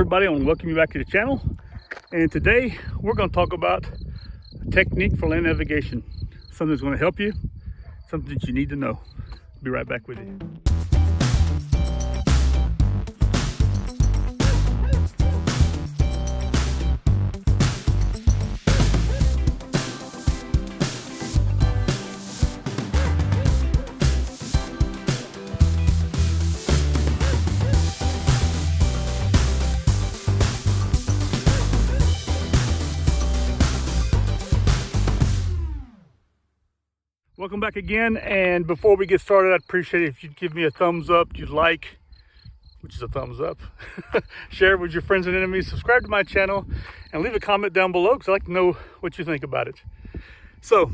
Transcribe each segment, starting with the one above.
everybody, I want to welcome you back to the channel. And today we're going to talk about a technique for land navigation. Something that's going to help you, something that you need to know. Be right back with you. Welcome back again, and before we get started, I'd appreciate it if you'd give me a thumbs up, you'd like, which is a thumbs up, share it with your friends and enemies, subscribe to my channel, and leave a comment down below because I'd like to know what you think about it. So,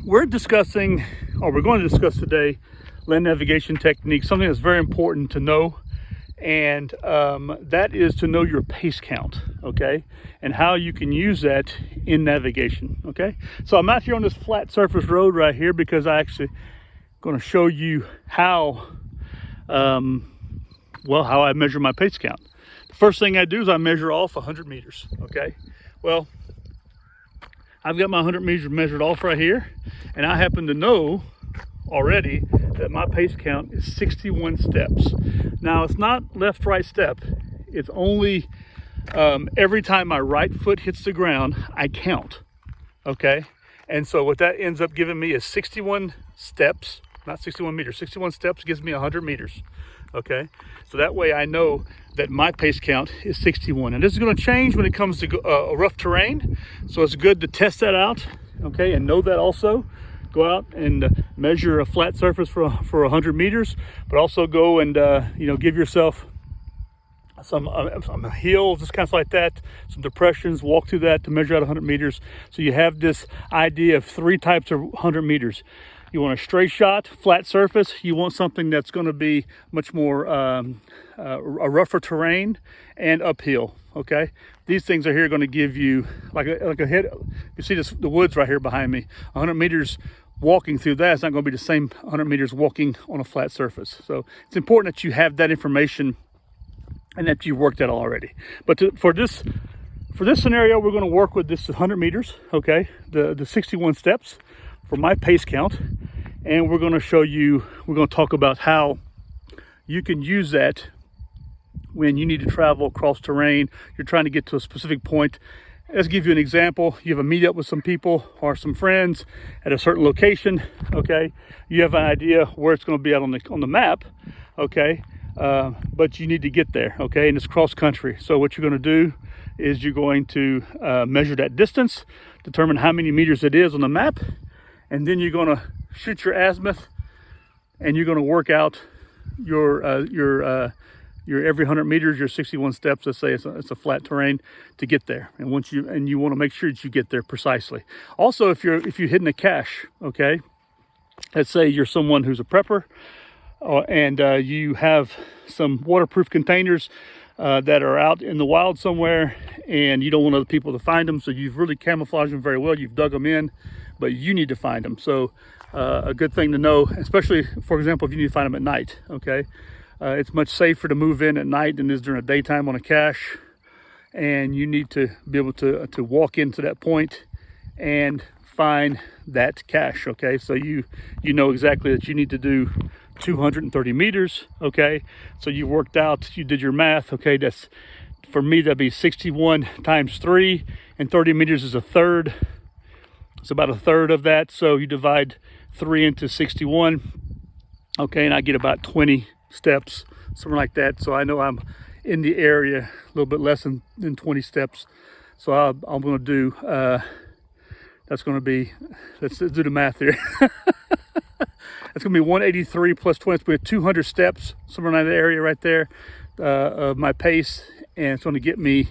we're going to discuss today land navigation technique, something that's very important to know, and that is to know your pace count, okay, and how you can use that in navigation, okay. So I'm out here on this flat surface road right here because I actually going to show you how how I measure my pace count. The first thing I do is I measure off 100 meters, okay. Well, I've got my 100 meters measured off right here, and I happen to know already that my pace count is 61 steps. Now it's not left right step, it's only every time my right foot hits the ground I count, okay. And so what that ends up giving me is 61 steps, not 61 meters, 61 steps gives me 100 meters, okay. So that way I know that my pace count is 61, and this is going to change when it comes to rough terrain, so it's good to test that out, okay, and know that also. Go out and measure a flat surface for 100 meters, but also go and give yourself some hills, just kind of like that, some depressions, walk through that to measure out 100 meters. So you have this idea of three types of 100 meters. You want a straight shot, flat surface. You want something that's going to be much more a rougher terrain and uphill. Okay, these things are here going to give you like a head. You see the woods right here behind me. 100 meters walking through that is not going to be the same 100 meters walking on a flat surface. So it's important that you have that information and that you worked that already. But for this scenario, we're going to work with this 100 meters. Okay, the 61 steps for my pace count, and we're going to show you. We're going to talk about how you can use that when you need to travel across terrain. You're trying to get to a specific point. Let's give you an example. You have a meetup with some people or some friends at a certain location, okay? You have an idea where it's going to be out on the map, okay? But you need to get there, okay? And it's cross country. So what you're going to do is you're going to measure that distance, determine how many meters it is on the map, and then you're going to shoot your azimuth, and you're going to work out your every 100 meters, your 61 steps. Let's say it's a flat terrain to get there, and you want to make sure that you get there precisely. Also, if you're hitting a cache, okay, let's say you're someone who's a prepper, and you have some waterproof containers that are out in the wild somewhere, and you don't want other people to find them, so you've really camouflaged them very well. You've dug them in, but you need to find them. So a good thing to know, especially, for example, if you need to find them at night, okay. It's much safer to move in at night than it is during the daytime on a cache, and you need to be able to walk into that point and find that cache, okay. So you know exactly that you need to do 230 meters, okay. So you worked out, you did your math, okay. That's, for me, that'd be 61 times 3, and 30 meters is a third. It's about a third of that, so you divide 3 into 61, okay, and I get about 20 steps, something like that. So I know I'm in the area a little bit less than 20 steps. So I'm going to do that's going to be, let's do the math here. It's going to be 183 plus 20. It's going to be 200 steps, somewhere in that area right there of my pace, and it's going to get me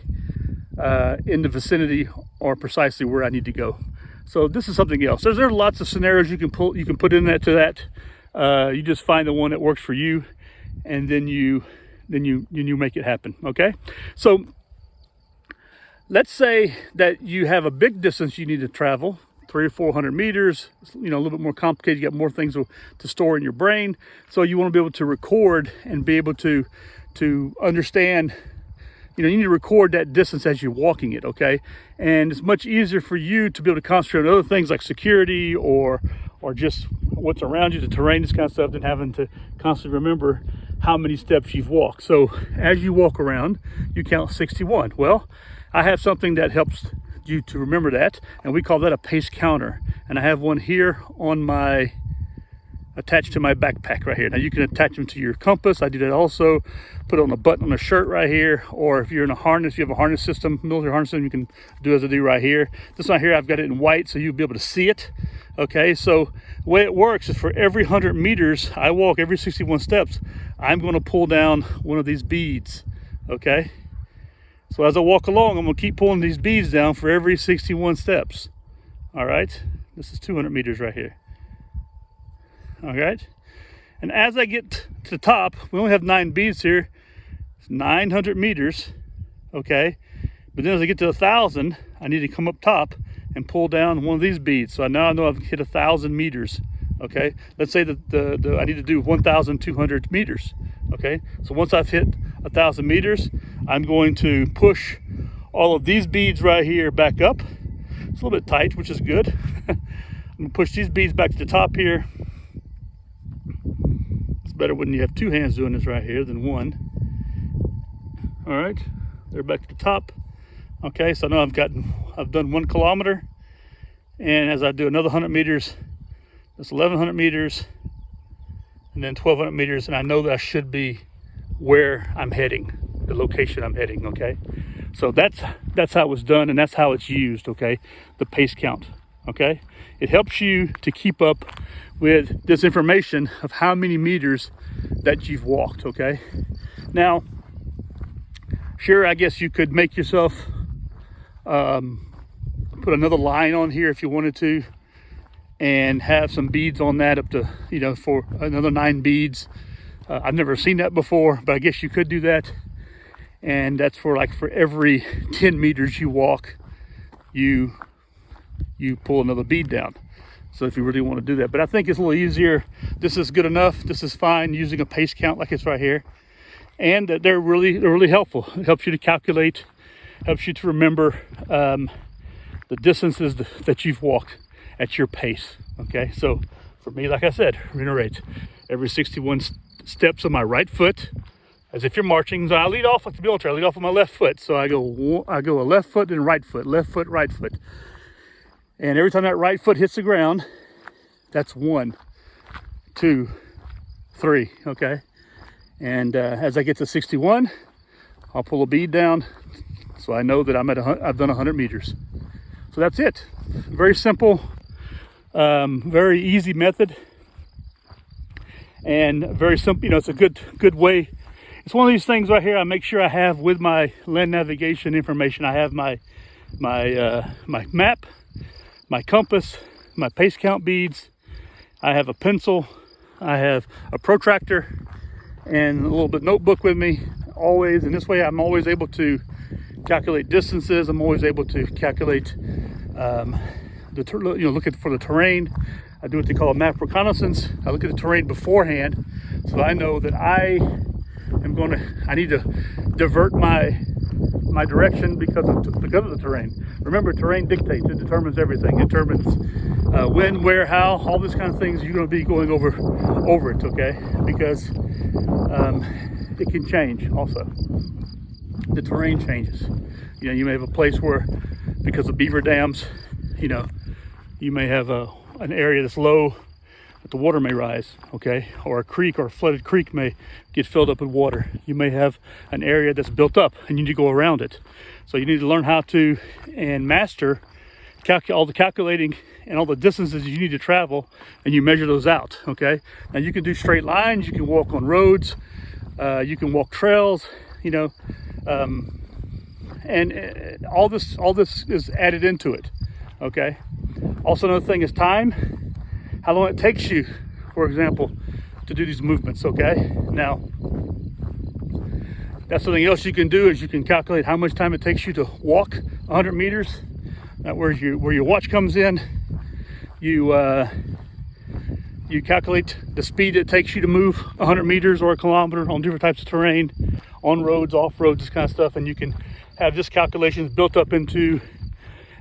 in the vicinity or precisely where I need to go. So this is something else. There are lots of scenarios you can put in that to that. You just find the one that works for you, and then you make it happen, okay. So let's say that you have a big distance you need to travel, 300 or 400 meters, a little bit more complicated. You got more things to store in your brain, so you want to be able to record and be able to understand you know, you need to record that distance as you're walking it, okay? And it's much easier for you to be able to concentrate on other things like security or just what's around you, the terrain, this kind of stuff, than having to constantly remember how many steps you've walked. So as you walk around, you count 61. Well, I have something that helps you to remember that, and we call that a pace counter. And I have one here on my, attached to my backpack right here. Now you can attach them to your compass. I do that also. Put it on a button on a shirt right here, or if you're in a harness, you have a harness system, military harness system, you can do as I do right here. This one here, I've got it in white so you'll be able to see it. Okay, so the way it works is for every 100 meters I walk, every 61 steps, I'm going to pull down one of these beads. Okay, so as I walk along, I'm going to keep pulling these beads down for every 61 steps. All right, this is 200 meters right here. All right, and as I get to the top, we only have 9 beads here. It's 900 meters, okay? But then as I get to 1,000, I need to come up top and pull down one of these beads. So now I know I've hit 1,000 meters, okay? Let's say that I need to do 1,200 meters, okay? So once I've hit 1,000 meters, I'm going to push all of these beads right here back up. It's a little bit tight, which is good. I'm gonna push these beads back to the top here. It's better when you have 2 hands doing this right here than one. All right, they're back to the top. Okay, so now I've done 1 kilometer, and as I do another 100 meters, that's 1,100 meters, and then 1,200 meters, and I know that I should be where I'm heading, the location I'm heading. Okay, so that's how it was done, and that's how it's used. Okay, the pace count. Okay, it helps you to keep up with this information of how many meters that you've walked. Okay, now sure, I guess you could make yourself put another line on here if you wanted to, and have some beads on that up to, you know, for another 9 beads. I've never seen that before, but I guess you could do that. And that's for every 10 meters you walk, you pull another bead down. So if you really want to do that, but I think it's a little easier. This is good enough. This is fine using a pace count like it's right here. And they're really helpful. It helps you to calculate, helps you to remember the distances that you've walked at your pace. Okay, so for me, like I said, reiterate, every 61 steps of my right foot, as if you're marching. So I lead off like the military. I lead off with my left foot. So I go a left foot and right foot, left foot, right foot. And every time that right foot hits the ground, that's 1, 2, 3. Okay. And as I get to 61, I'll pull a bead down, so I know that I've done 100 meters. So that's it. Very simple, very easy method, and very simple. You know, it's a good way. It's one of these things right here. I make sure I have with my land navigation information. I have my map, my compass, my pace count beads. I have a pencil. I have a protractor and a little bit notebook with me always, and this way I'm always able to calculate distances. I'm always able to calculate looking for the terrain. I do what they call a map reconnaissance. I look at the terrain beforehand, so I know that I need to divert my direction because of the terrain. Remember, terrain dictates. It determines everything. It determines when, where, how, all this kind of things. You're going to be going over it, okay? Because it can change also. The terrain changes. You know, you may have a place where, because of beaver dams, you know, you may have an area that's low, but the water may rise, okay? Or a creek or a flooded creek may get filled up with water. You may have an area that's built up and you need to go around it. So you need to learn how to and master all the calculating and all the distances you need to travel, and you measure those out, okay? Now you can do straight lines, you can walk on roads, you can walk trails, you know, and all this is added into it, okay? Also, another thing is time, how long it takes you, for example, to do these movements, okay? Now, that's something else you can do, is you can calculate how much time it takes you to walk 100 meters. Now, where your watch comes in, you calculate the speed it takes you to move 100 meters or a kilometer on different types of terrain, on roads, off roads, this kind of stuff. And you can have this calculations built up into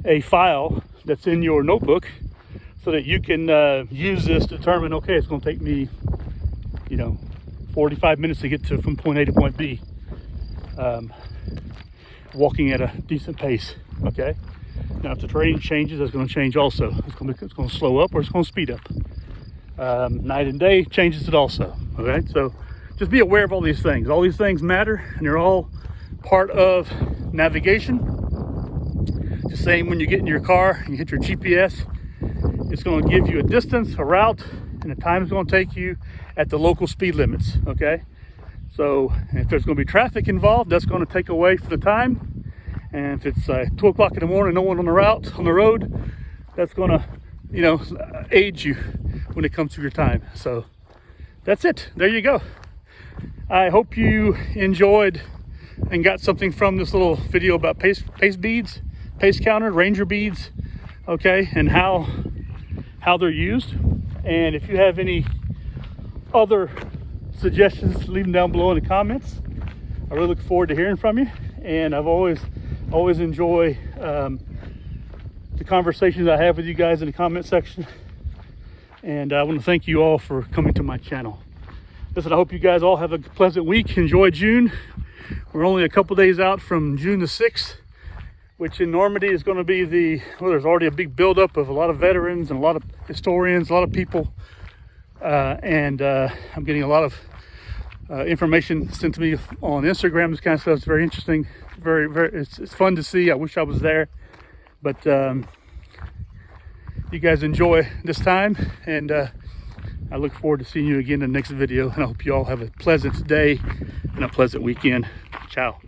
a file that's in your notebook, so that you can use this to determine, okay, it's going to take me, 45 minutes to get from point A to point B, walking at a decent pace. Okay. Now, if the terrain changes, that's going to change also. It's going to slow up or it's going to speed up. Night and day changes it also. Okay, so just be aware of all these things. All these things matter, and they're all part of navigation. The same when you get in your car and you hit your GPS, it's going to give you a distance, a route, and the time it's going to take you at the local speed limits. Okay, so if there's going to be traffic involved, that's going to take away from the time. And if it's 2 o'clock in the morning, no one on the road, that's going to, aid you when it comes to your time. So that's it. There you go. I hope you enjoyed and got something from this little video about pace beads, pace counter, ranger beads, okay, and how they're used. And if you have any other suggestions, leave them down below in the comments. I really look forward to hearing from you. And I've always enjoy the conversations I have with you guys in the comment section. And I want to thank you all for coming to my channel. Listen, I hope you guys all have a pleasant week. Enjoy June. We're only a couple days out from June the 6th, which in Normandy is going to be there's already a big buildup of a lot of veterans and a lot of historians, a lot of people. And I'm getting a lot of information sent to me on Instagram. This kind of stuff is very interesting. It's fun to see. I wish I was there, but you guys enjoy this time, and I look forward to seeing you again in the next video. And I hope you all have a pleasant day and a pleasant weekend. Ciao.